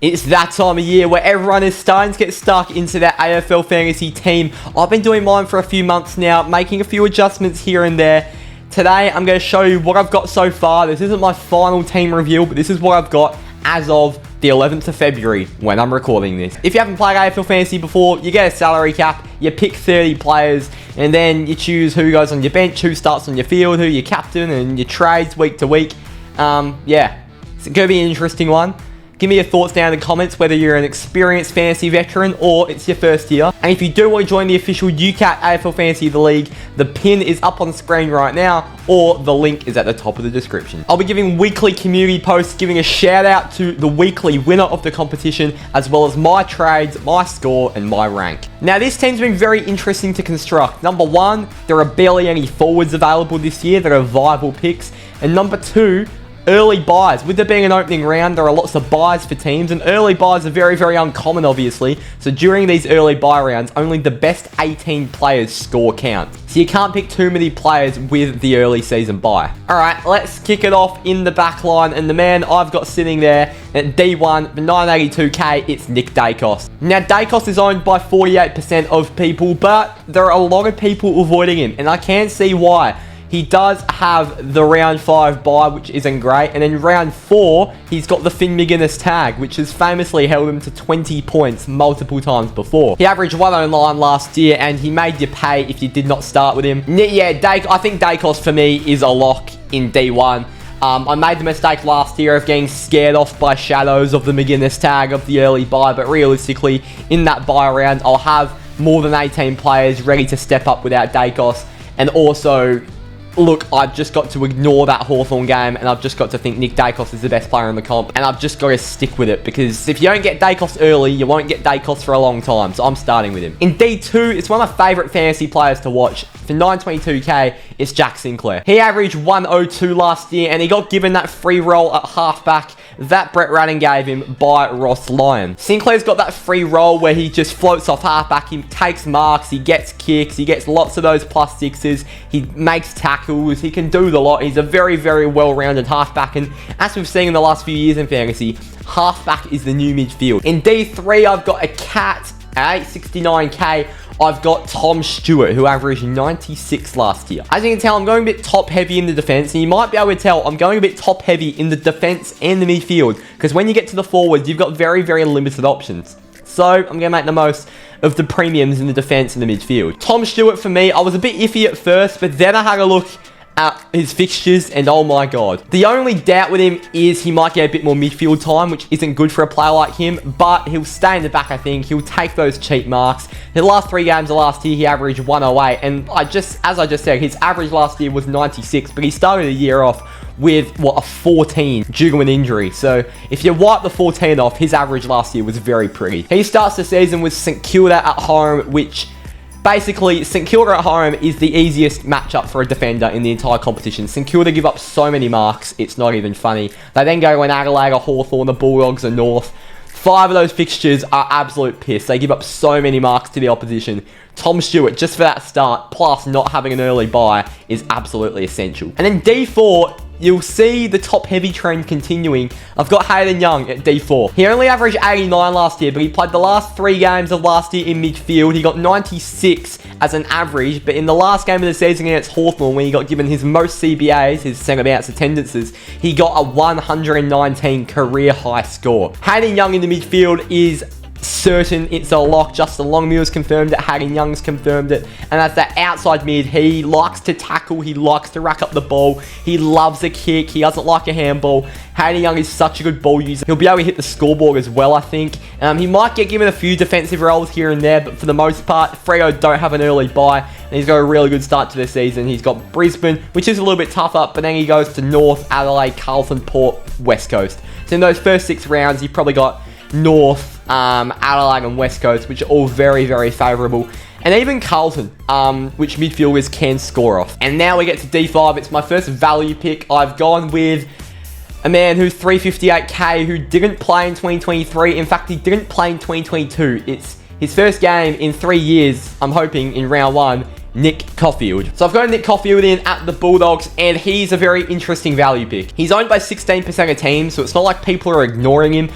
It's that time of year where everyone is starting to get stuck into their AFL Fantasy team. I've been doing mine for a few months now, making a few adjustments here and there. Today, I'm going to show you what I've got so far. This isn't my final team review, but this is what I've got as of the 11th of February when I'm recording this. If you haven't played AFL Fantasy before, you get a salary cap, you pick 30 players, and then you choose who goes on your bench, who starts on your field, who your captain, and your trades week to week. Yeah, it's going to be an interesting one. Give me your thoughts down in the comments whether you're an experienced fantasy veteran or it's your first year. And if you do want to join the official UCATT AFL Fantasy the League, the pin is up on the screen right now or the link is at the top of the description. I'll be giving weekly community posts, giving a shout out to the weekly winner of the competition, as well as my trades, my score, and my rank. Now this team's been very interesting to construct. Number one, there are barely any forwards available this year that are viable picks. And number two, early buys. With there being an opening round, there are lots of buys for teams, and early buys are very, very uncommon, obviously. So during these early buy rounds, only the best 18 players score count. So you can't pick too many players with the early season buy. Alright, let's kick it off in the back line, and the man I've got sitting there at D1 for 982k, it's Nick Daicos. Now, Daicos is owned by 48% of people, but there are a lot of people avoiding him, and I can see why. He does have the round 5 bye, which isn't great. And in round 4, he's got the Finn McGuinness tag, which has famously held him to 20 points multiple times before. He averaged 109 last year, and he made you pay if you did not start with him. Yeah, I think Daicos for me is a lock in D1. I made the mistake last year of getting scared off by shadows of the McGuinness tag of the early bye, but realistically, in that bye round, I'll have more than 18 players ready to step up without Daicos. And also, look, I've just got to ignore that Hawthorn game, and I've just got to think Nick Daicos is the best player in the comp, and I've just got to stick with it, because if you don't get Daicos early, you won't get Daicos for a long time, so I'm starting with him. In D2, it's one of my favourite fantasy players to watch. For 922k, it's Jack Sinclair. He averaged 102 last year, and he got given that free role at halfback that Brett Radden gave him by Ross Lyon. Sinclair's got that free role where he just floats off halfback, he takes marks, he gets kicks, he gets lots of those +6s, he makes tackles, he can do the lot. He's a very, very well-rounded halfback, and as we've seen in the last few years in fantasy, halfback is the new midfield. In D3, I've got a cat at 869k. I've got Tom Stewart, who averaged 96 last year. As you can tell, I'm going a bit top-heavy in the defense, and you might be able to tell I'm going a bit top-heavy in the defense and the midfield, because when you get to the forwards, you've got very, very limited options. So I'm going to make the most of the premiums in the defense and the midfield. Tom Stewart, for me, I was a bit iffy at first, but then I had a look at his fixtures, and oh my god. The only doubt with him is he might get a bit more midfield time, which isn't good for a player like him, but he'll stay in the back, I think. He'll take those cheap marks. The last 3 games of last year, he averaged 108, and as I just said, his average last year was 96, but he started the year off with, what, a 14 due to an injury. So if you wipe the 14 off, his average last year was very pretty. He starts the season with St Kilda at home, which basically, St Kilda at home is the easiest matchup for a defender in the entire competition. St Kilda give up so many marks, it's not even funny. They then go to Adelaide, or Hawthorn, the Bulldogs, or North. 5 of those fixtures are absolute piss. They give up so many marks to the opposition. Tom Stewart, just for that start, plus not having an early bye, is absolutely essential. And then D4, you'll see the top-heavy trend continuing. I've got Hayden Young at D4. He only averaged 89 last year, but he played the last 3 games of last year in midfield. He got 96 as an average, but in the last game of the season against Hawthorn, when he got given his most CBAs, his centre-bounce attendances, he got a 119 career-high score. Hayden Young in the midfield is certain, it's a lock. Justin Longmuir's confirmed it, Hayden Young's confirmed it, and as that outside mid, he likes to tackle, he likes to rack up the ball, he loves a kick, he doesn't like a handball. Hayden Young is such a good ball user. He'll be able to hit the scoreboard as well, I think. He might get given a few defensive roles here and there, but for the most part, Freo don't have an early bye, and he's got a really good start to the season. He's got Brisbane, which is a little bit tougher, but then he goes to North, Adelaide, Carlton, Port, West Coast. So in those first 6 rounds, you've probably got North, Adelaide and West Coast, which are all very, very favourable. And even Carlton, which midfielders can score off. And now we get to D5. It's my first value pick. I've gone with a man who's 358k, who didn't play in 2023. In fact, he didn't play in 2022. It's his first game in 3 years, I'm hoping, in round 1. Nick Caulfield. So I've got Nick Caulfield in at the Bulldogs, and he's a very interesting value pick. He's owned by 16% of teams, so it's not like people are ignoring him,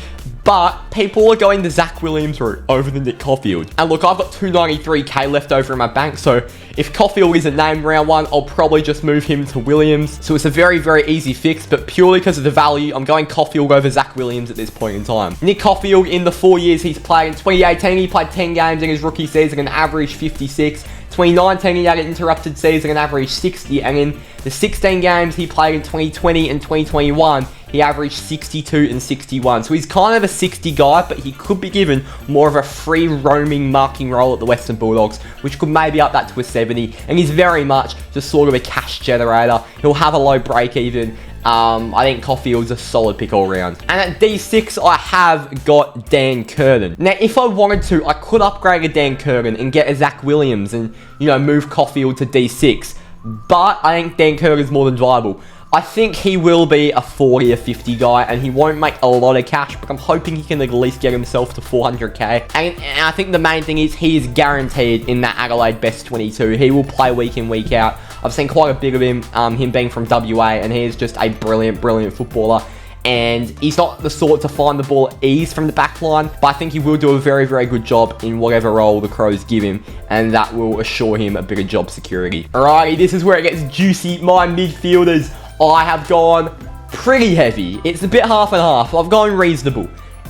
But people are going the Zach Williams route over the Nick Caulfield. And look, I've got 293k left over in my bank, so if Caulfield isn't named round 1, I'll probably just move him to Williams. So it's a very, very easy fix, but purely because of the value, I'm going Caulfield over Zach Williams at this point in time. Nick Caulfield, in the 4 years he's played, in 2018, he played 10 games in his rookie season and averaged 56. 2019, he had an interrupted season and averaged 60, and in the 16 games he played in 2020 and 2021, he averaged 62 and 61. So he's kind of a 60 guy, but he could be given more of a free roaming marking role at the Western Bulldogs, which could maybe up that to a 70. And he's very much just sort of a cash generator. He'll have a low break even. I think Caulfield's a solid pick all round. And at D6, I have got Dan Curtin. Now, if I wanted to, I could upgrade a Dan Curtin and get a Zach Williams and, you know, move Caulfield to D6. But I think Dan Curtin's more than viable. I think he will be a 40 or 50 guy, and he won't make a lot of cash, but I'm hoping he can at least get himself to 400k. And I think the main thing is he is guaranteed in that Adelaide Best 22. He will play week in, week out. I've seen quite a bit of him being from WA, and he is just a brilliant, brilliant footballer. And he's not the sort to find the ball at ease from the back line, but I think he will do a very, very good job in whatever role the Crows give him, and that will assure him a bit of job security. Alrighty, this is where it gets juicy. My midfielders, I have gone pretty heavy. It's a bit half and half. I've gone reasonable.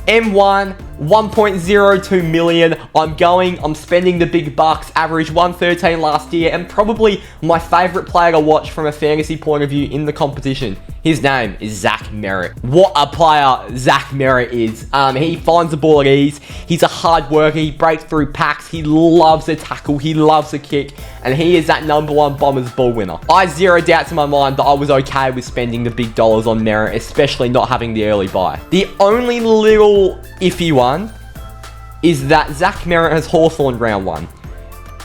M1, 1.02 million. I'm spending the big bucks, average 113 last year, and probably my favorite player to watch from a fantasy point of view in the competition. His name is Zach Merritt. What a player Zach Merritt is. He finds the ball at ease. He's a hard worker. He breaks through packs. He loves a tackle. He loves a kick. And he is that #1 Bombers ball winner. I have zero doubts in my mind that I was okay with spending the big dollars on Merritt, especially not having the early buy. The only little iffy one is that Zach Merritt has Hawthorn round 1.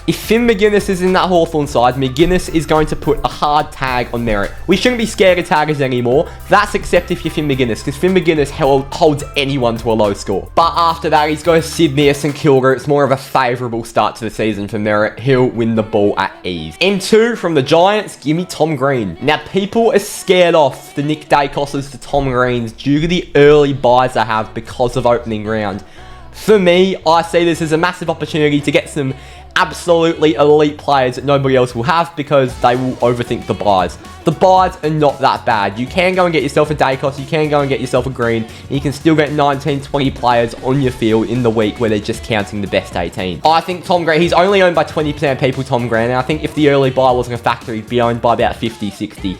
If Finn McGuinness is in that Hawthorn side, McGuinness is going to put a hard tag on Merritt. We shouldn't be scared of taggers anymore. That's except if you're Finn McGuinness, because Finn McGuinness holds anyone to a low score. But after that, he's got Sydney or St Kilda. It's more of a favourable start to the season for Merritt. He'll win the ball at ease. M2 from the Giants, give me Tom Green. Now, people are scared off the Nick Dacos's to Tom Greens due to the early buys I have because of opening round. For me, I see this as a massive opportunity to get some absolutely elite players that nobody else will have because they will overthink the buys. The buys are not that bad. You can go and get yourself a Dacos, you can go and get yourself a Green, and you can still get 19, 20 players on your field in the week where they're just counting the best 18. I think Tom Green, he's only owned by 20% of people, Tom Green, and I think if the early buy wasn't a factor, he'd be owned by about 50, 60.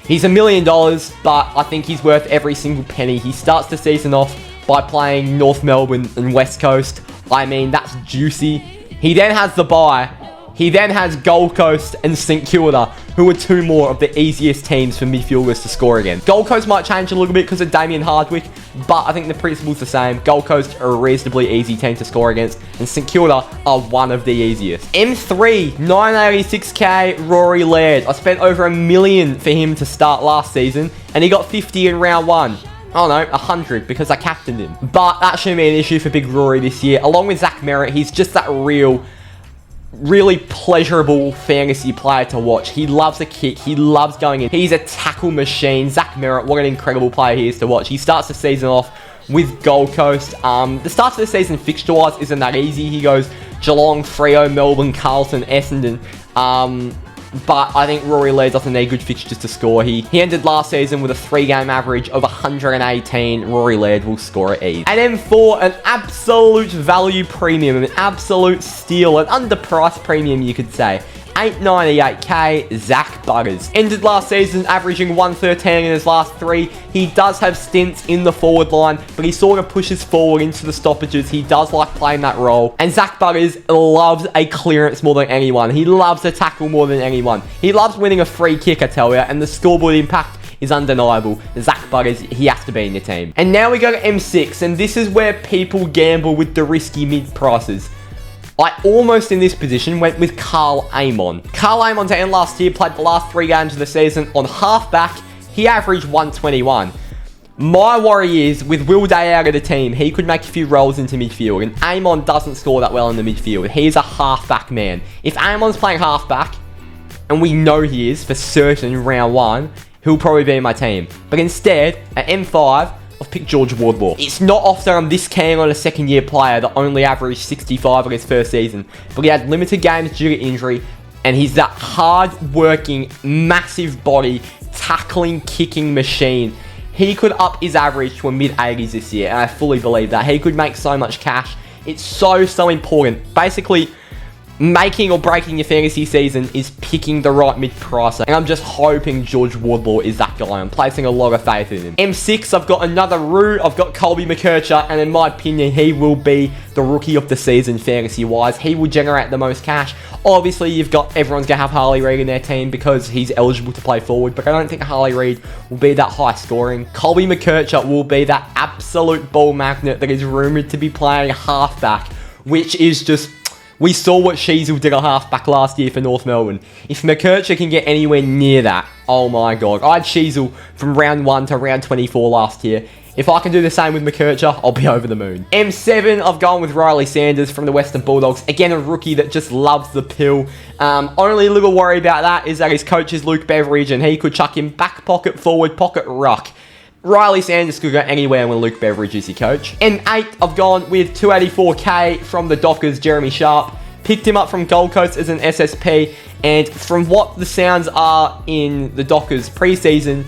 He's $1 million, but I think he's worth every single penny. He starts the season off by playing North Melbourne and West Coast. I mean, that's juicy. He then has the bye. He then has Gold Coast and St Kilda, who are two more of the easiest teams for midfielders to score against. Gold Coast might change a little bit because of Damien Hardwick, but I think the principle's the same. Gold Coast are a reasonably easy team to score against, and St Kilda are one of the easiest. M3, 986k, Rory Laird. I spent over $1 million for him to start last season, and he got 50 in round 1. Oh no, 100 because I captained him. But that shouldn't be an issue for Big Rory this year. Along with Zach Merritt, he's just that really pleasurable fantasy player to watch. He loves a kick. He loves going in. He's a tackle machine. Zach Merritt, what an incredible player he is to watch. He starts the season off with Gold Coast. The start of the season fixture-wise isn't that easy. He goes Geelong, Freo, Melbourne, Carlton, Essendon. But I think Rory Laird doesn't need good fixtures to score. He ended last season with a 3-game average of 118. Rory Laird will score at ease. And M4, an absolute value premium, an absolute steal, an underpriced premium, you could say. 898k, Zach Butters. Ended last season averaging 113 in his last 3. He does have stints in the forward line, but he sort of pushes forward into the stoppages. He does like playing that role. And Zach Butters loves a clearance more than anyone. He loves a tackle more than anyone. He loves winning a free kick, I tell you, and the scoreboard impact is undeniable. Zach Butters, he has to be in your team. And now we go to M6, and this is where people gamble with the risky mid prices. I almost, in this position, went with Carl Amon. Carl Amon, to end last year, played the last 3 games of the season on halfback. He averaged 121. My worry is, with Will Day out of the team, he could make a few rolls into midfield, and Amon doesn't score that well in the midfield. He's a halfback man. If Amon's playing halfback, and we know he is for certain in round 1, he'll probably be in my team. But instead, at M5, I've picked George Wardlaw. It's not often I'm this keen on a second-year player that only averaged 65 in his first season, but he had limited games due to injury, and he's that hard-working, massive body, tackling, kicking machine. He could up his average to a mid-80s this year, and I fully believe that. He could make so much cash. It's so important. Basically, making or breaking your fantasy season is picking the right mid-pricer. And I'm just hoping George Wardlaw is that guy. I'm placing a lot of faith in him. M6, I've got another Roo. I've got Colby McKercher. And in my opinion, he will be the rookie of the season fantasy-wise. He will generate the most cash. Obviously, everyone's going to have Harley Reid in their team because he's eligible to play forward. But I don't think Harley Reid will be that high scoring. Colby McKercher will be that absolute ball magnet that is rumoured to be playing halfback, which is just... We saw what Sheasel did at halfback last year for North Melbourne. If McKercher can get anywhere near that, oh my god. I had Sheasel from round 1 to round 24 last year. If I can do the same with McKercher, I'll be over the moon. M7, I've gone with Riley Sanders from the Western Bulldogs. Again, a rookie that just loves the pill. Only little worry about that is that his coach is Luke Beveridge, and he could chuck him back pocket, forward pocket, ruck. Riley Sanders could go anywhere when Luke Beveridge is your coach. M8, I've gone with 284k from the Dockers, Jeremy Sharp. Picked him up from Gold Coast as an SSP, and from what the sounds are in the Dockers preseason,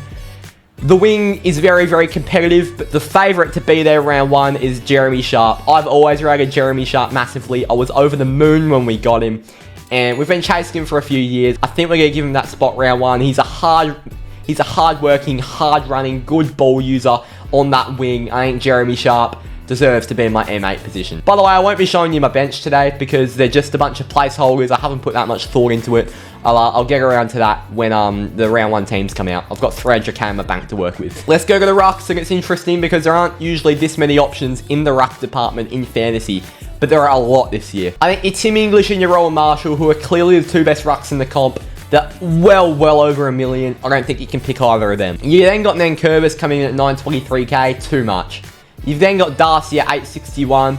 the wing is very competitive, but the favourite to be there round 1 is Jeremy Sharp. I've always rated Jeremy Sharp massively. I was over the moon when we got him, and we've been chasing him for a few years. I think we're going to give him that spot round 1. He's a hard-working, hard-running, good ball user on that wing. I think Jeremy Sharp deserves to be in my M8 position. By the way, I won't be showing you my bench today because they're just a bunch of placeholders. I haven't put that much thought into it. I'll get around to that when the round 1 teams come out. I've got 300k in my bank to work with. Let's go to the rucks, and it's interesting because there aren't usually this many options in the ruck department in fantasy, but there are a lot this year. I think it's Tim English and your Rowan Marshall, who are clearly the 2 best rucks in the comp. They're well over $1 million. I don't think you can pick either of them. You then got Nankervis coming in at 923k, too much. You've then got Darcy at 861.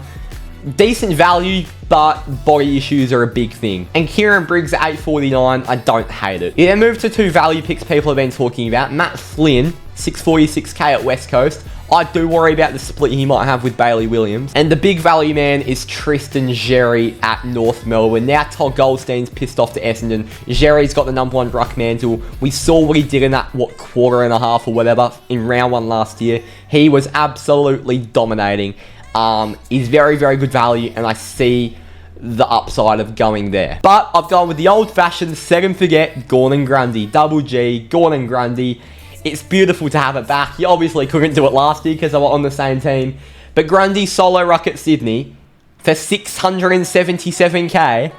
Decent value, but body issues are a big thing. And Kieran Briggs at 849, I don't hate it. You then move to 2 value picks people have been talking about. Matt Flynn, 646k at West Coast. I do worry about the split he might have with Bailey Williams. And the big value man is Tristan Xerri at North Melbourne. Now Todd Goldstein's pissed off to Essendon. Xerri's got the #1 ruck mantle. We saw what he did in that, quarter and a half or whatever in round 1 last year. He was absolutely dominating. He's very good value, and I see the upside of going there. But I've gone with the old-fashioned set and forget Gordon Grundy. Double G, Gordon Grundy. It's beautiful to have it back. You obviously couldn't do it last year because they were on the same team. But Grundy solo ruck at Sydney for 677k.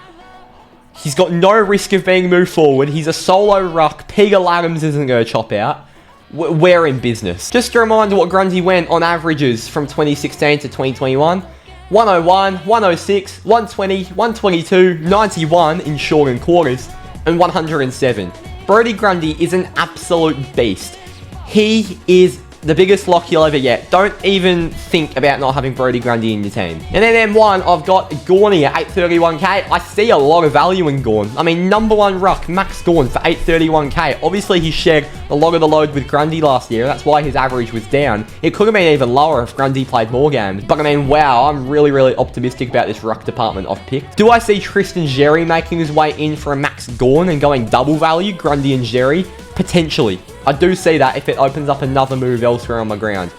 He's got no risk of being moved forward. He's a solo ruck. Peter Laddams isn't going to chop out. We're in business. Just a reminder what Grundy went on averages from 2016 to 2021. 101, 106, 120, 122, 91 in short and quarters, and 107. Brodie Grundy is an absolute beast. He is the biggest lock you'll ever get. Don't even think about not having Brodie Grundy in your team. And then M1, I've got Gorney at 831k. I see a lot of value in Gorn. I mean, #1 ruck, Max Gorn for 831k. Obviously, he shared a lot of the load with Grundy last year. That's why his average was down. It could have been even lower if Grundy played more games. But I mean, wow, I'm really optimistic about this ruck department I've picked. Do I see Tristan Xerri making his way in for a Max Gorn and going double value, Grundy and Xerri? Potentially. I do see that if it opens up another move elsewhere on my ground.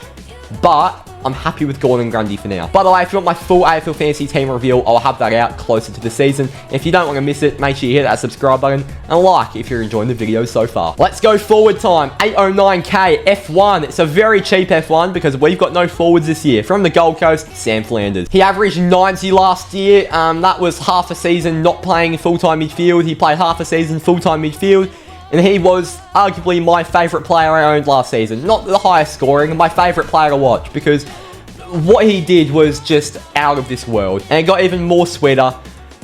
But I'm happy with Gordon Grundy for now. By the way, if you want my full AFL Fantasy team reveal, I'll have that out closer to the season. If you don't want to miss it, make sure you hit that subscribe button and like if you're enjoying the video so far. Let's go forward time. 809k F1. It's a very cheap F1 because we've got no forwards this year. From the Gold Coast, Sam Flanders. He averaged 90 last year. That was half a season not playing full-time midfield. He played half a season full-time midfield. And he was arguably my favourite player I owned last season. Not the highest scoring, my favourite player to watch. Because what he did was just out of this world. And it got even more sweeter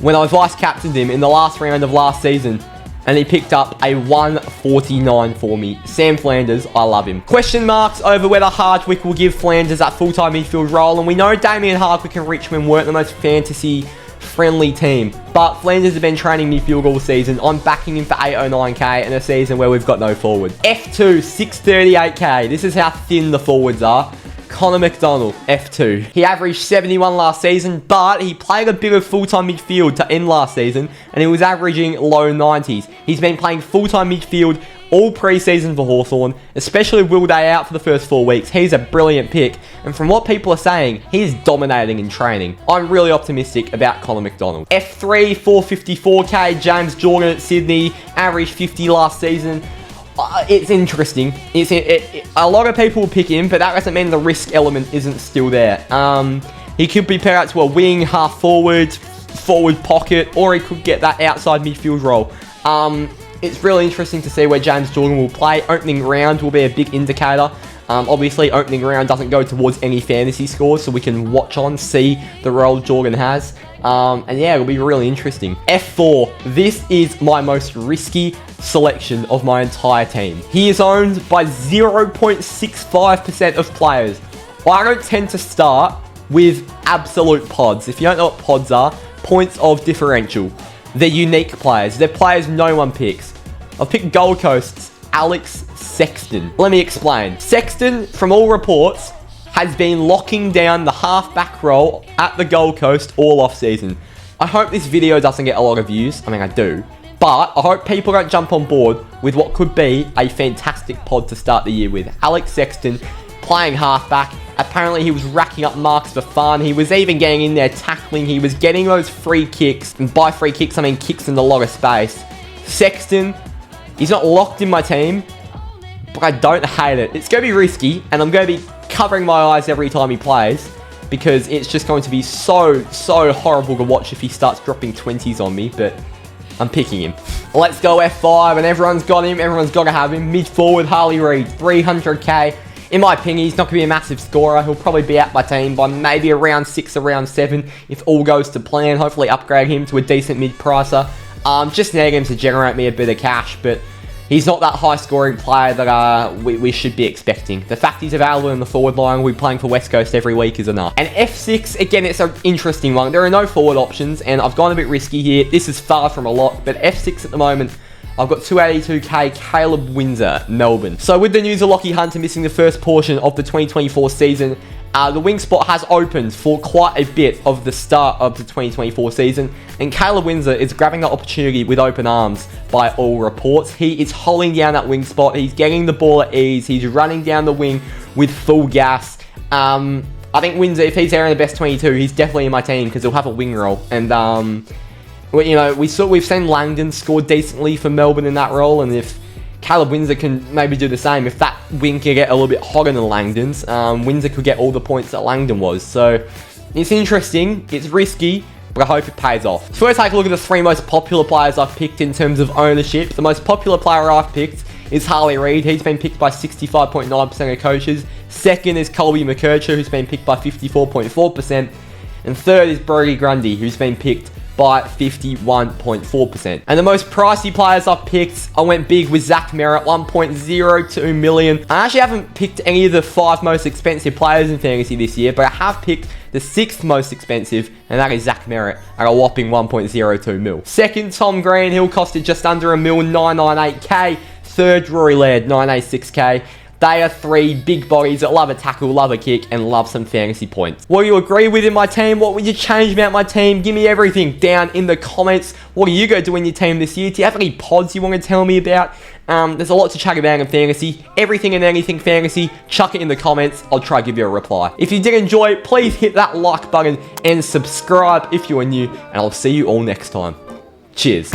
when I vice-captained him in the last round of last season. And he picked up a 149 for me. Sam Flanders, I love him. Question marks over whether Hardwick will give Flanders that full-time midfield role. And we know Damien Hardwick and Richmond weren't the most fantasy-friendly team. But Flanders has been training midfield all season. I'm backing him for 809k in a season where we've got no forward. F2, 638k. This is how thin the forwards are. Connor McDonald, F2. He averaged 71 last season, but he played a bit of full-time midfield to end last season, and he was averaging low 90s. He's been playing full-time midfield all pre-season for Hawthorn, especially with Will Day out for the first 4 weeks. He's a brilliant pick, and from what people are saying, he's dominating in training. I'm really optimistic about Connor McDonald. F3, 454k, James Jordan at Sydney, averaged 50 last season. It's interesting. A lot of people will pick him, but that doesn't mean the risk element isn't still there. He could be paired out to a wing, half forward, forward pocket, or he could get that outside midfield role. It's really interesting to see where James Jordan will play. Opening round will be a big indicator. Obviously, opening round doesn't go towards any fantasy scores, so we can watch on, see the role Jordan has. And yeah, it'll be really interesting. F4, this is my most risky selection of my entire team. He is owned by 0.65% of players. I don't tend to start with absolute pods. If you don't know what pods are, points of differential. They're unique players. They're players no one picks. I've picked Gold Coast's Alex Sexton. Let me explain. Sexton, from all reports, has been locking down the half-back role at the Gold Coast all off-season. I hope this video doesn't get a lot of views. I mean, I do. But I hope people don't jump on board with what could be a fantastic pod to start the year with. Alex Sexton playing half-back. Apparently, he was racking up marks for fun. He was even getting in there tackling. He was getting those free kicks. And by free kicks, I mean kicks in a lot of space. Sexton, he's not locked in my team, but I don't hate it. It's going to be risky, and I'm going to be covering my eyes every time he plays, because it's just going to be so horrible to watch if he starts dropping 20s on me, but I'm picking him. Let's go F5, and everyone's got him. Everyone's got to have him. Mid-forward, Harley Reid, 300k. In my opinion, he's not going to be a massive scorer. He'll probably be out my team by maybe around 6 or around 7 if all goes to plan. Hopefully upgrade him to a decent mid-pricer. Just need him to generate me a bit of cash, but he's not that high-scoring player that we should be expecting. The fact he's available in the forward line, we're playing for West Coast every week, is enough. And F6, again, it's an interesting one. There are no forward options, and I've gone a bit risky here. This is far from a lot, but F6 at the moment, I've got 282k, Caleb Windsor, Melbourne. So with the news of Lachie Hunter missing the first portion of the 2024 season, the wing spot has opened for quite a bit of the start of the 2024 season, and Caleb Windsor is grabbing the opportunity with open arms by all reports. He is holding down that wing spot. He's getting the ball at ease. He's running down the wing with full gas. I think Windsor, if he's there in the best 22, he's definitely in my team because he'll have a wing role. And you know, we've seen Langdon score decently for Melbourne in that role, and if Caleb Windsor can maybe do the same, if that wing can get a little bit hotter than Langdon's, Windsor could get all the points that Langdon was. So it's interesting, it's risky, but I hope it pays off. So let's take a look at the 3 most popular players I've picked in terms of ownership. The most popular player I've picked is Harley Reid. He's been picked by 65.9% of coaches. Second is Colby McKercher, who's been picked by 54.4%. And third is Brody Grundy, who's been picked by 51.4%. And the most pricey players I've picked, I went big with Zach Merritt, 1.02 million. I actually haven't picked any of the 5 most expensive players in fantasy this year, but I have picked the 6th most expensive, and that is Zach Merritt at a whopping 1.02 mil. Second, Tom Greenhill, costed just under a mil, 998k. Third, Rory Laird, 986k. They are 3 big bodies that love a tackle, love a kick, and love some fantasy points. What do you agree with in my team? What would you change about my team? Give me everything down in the comments. What are you going to do in your team this year? Do you have any pods you want to tell me about? There's a lot to chat about in fantasy. Everything and anything fantasy, chuck it in the comments. I'll try to give you a reply. If you did enjoy, please hit that like button and subscribe if you are new, and I'll see you all next time. Cheers.